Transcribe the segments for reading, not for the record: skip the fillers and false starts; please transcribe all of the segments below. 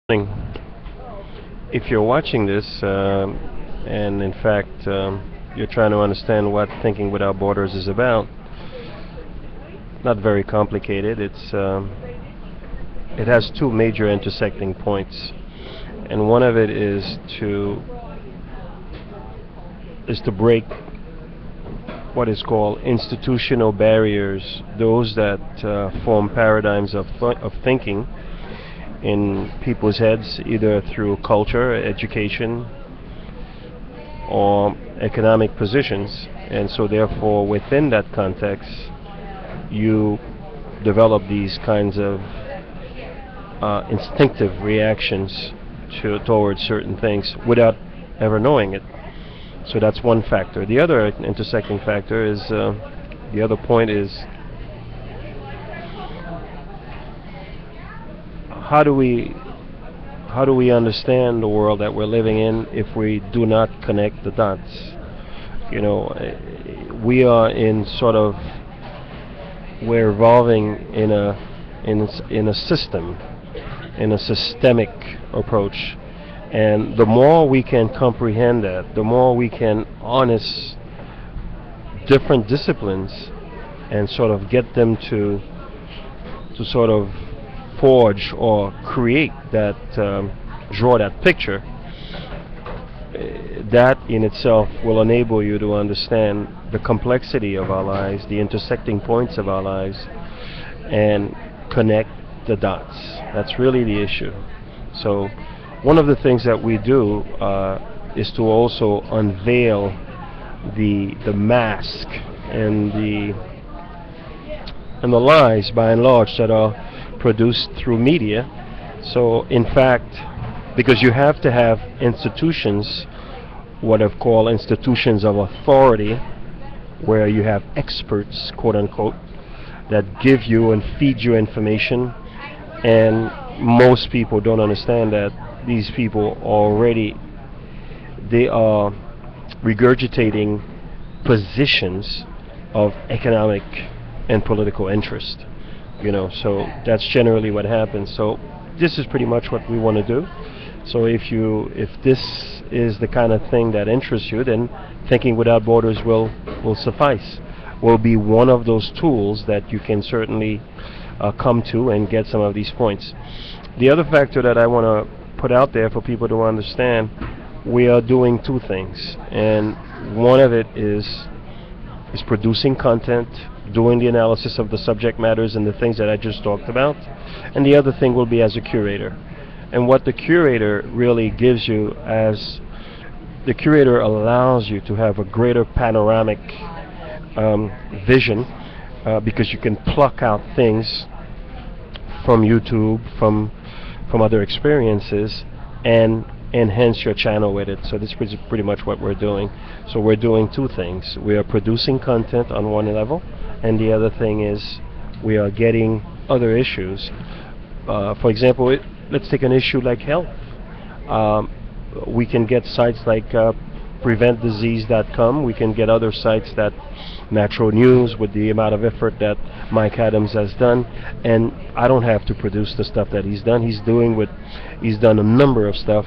Morning. If you're watching this, and in fact you're trying to understand what Thinking Without Borders is about, not very complicated. It has two major intersecting points, and one of it is to break what is called institutional barriers, those that form paradigms of thinking in people's heads, either through culture, education, or economic positions. And so therefore within that context you develop these kinds of instinctive reactions towards certain things without ever knowing it. So that's one factor. The other intersecting factor is the other point is, how do we understand the world that we're living in if we do not connect the dots? We are we're evolving in a system, in a systemic approach, and the more we can comprehend that, the more we can harness different disciplines and sort of get them to sort of forge or create that, draw that picture. That in itself will enable you to understand the complexity of our lives, the intersecting points of our lives, and connect the dots. That's really the issue. So one of the things that we do is to also unveil the mask and the lies, by and large, that are produced through media. So in fact, because you have to have institutions, what I've called institutions of authority, where you have experts, quote unquote, that give you and feed you information, and most people don't understand that these people they are regurgitating positions of economic and political interest. So that's generally what happens. So this is pretty much what we want to do. So if this is the kind of thing that interests you, then Thinking Without Borders will suffice. Will be one of those tools that you can certainly come to and get some of these points. The other factor that I want to put out there for people to understand, we are doing two things, and one of it is producing content, doing the analysis of the subject matters and the things that I just talked about, and the other thing will be as a curator. And what the curator really gives you, as the curator allows you to have a greater panoramic vision, because you can pluck out things from YouTube, from other experiences, and enhance your channel with it. So this is pretty much what we're doing. So we're doing two things. We are producing content on one level, and the other thing is we are getting other issues. For example, let's take an issue like health. We can get sites like preventdisease.com. We can get other sites, that Natural News, with the amount of effort that Mike Adams has done, and I don't have to produce the stuff that he's done. He's done a number of stuff,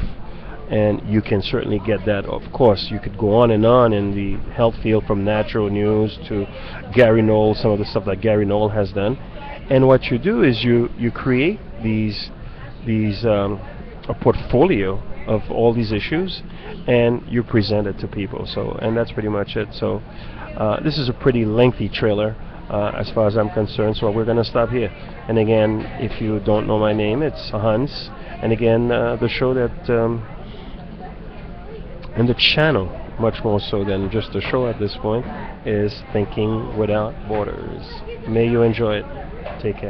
and you can certainly get that. Of course, you could go on in the health field, from Natural News to Gary Knoll, some of the stuff that Gary Knoll has done. And what you do is you create a portfolio of all these issues, and you present it to people. So, and that's pretty much it. So this is a pretty lengthy trailer as far as I'm concerned, so we're going to stop here. And again, if you don't know my name, it's Hans. And again, the show that and the channel, much more so than just a show at this point, is Thinking Without Borders. May you enjoy it. Take care.